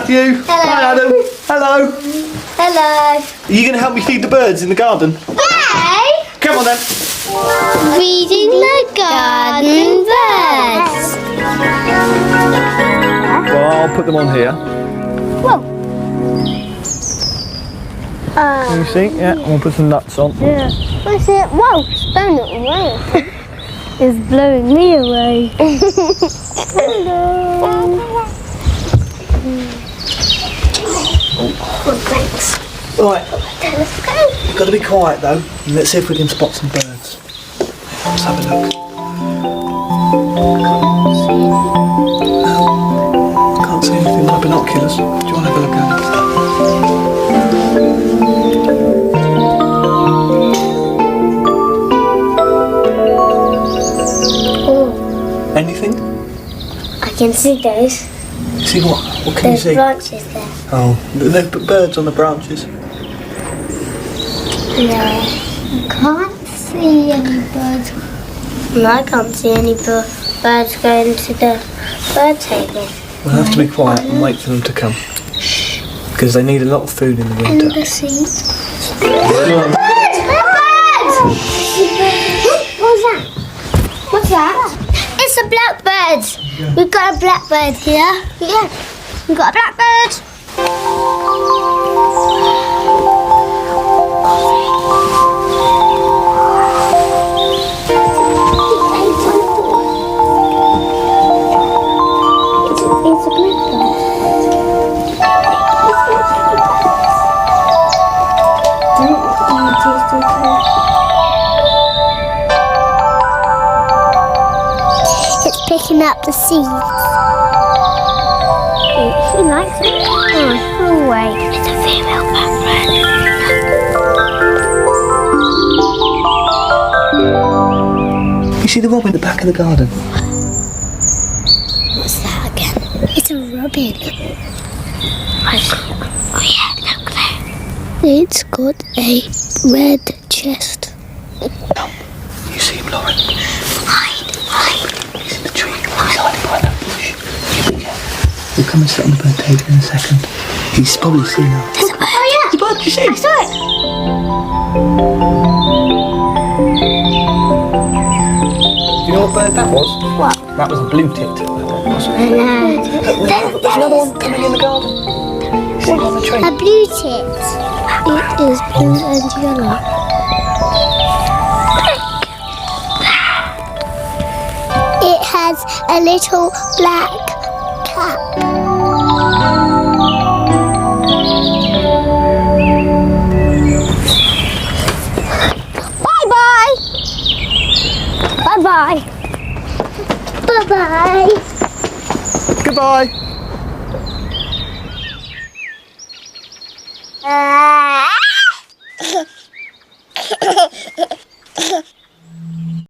Matthew. Hello. Hi, Adam. Hello. Hello. Are you going to help me feed the birds in the garden? Yay! Come on then. Feeding the garden birds. Well, I'll put them on here. Whoa. Can you see? Yeah, and we'll put some nuts on. Yeah. What's it? Whoa, it's blowing it away. It's blowing me away. Hello. Oh, thanks. Right, Let's go. got to be quiet though. And let's see if we can spot some birds. Let's have a look. I can't see anything with my binoculars. Do you want to have a look at it? Oh, Anything? I can see those. See what? What can you There's see? branches there. Oh, they've put birds on the branches. No, I can't see any birds. No, I can't see any birds going to the bird table. We'll have to be quiet and wait for them to come. Because they need a lot of food in the winter. And the seeds. Birds! What's that? What's that? It's a blackbird. We've got a blackbird here. Yeah, we've got a blackbird. It's a blackbird. It's picking up the seeds. Oh, she likes it. Oh, go away. It's a female blackbird. You see the robin at the back of the garden? What's that again? It's a robin. Oh yeah, look there. It's got a red chest. You see him, Lauren? Hide. He's in the tree. He's hiding behind that bush. Yeah. We'll come and sit on the bird table in a second. He's probably seen us. There's a bird. Oh yeah. The bird, you see? I saw it. Do you know what bird that was? What? That was a blue-tipped. I know. There's another one coming in the garden. See on the tree. A blue tit. It is blue and yellow. It has a little black cap. Bye-bye. Bye-bye. Bye-bye. Goodbye. Ah!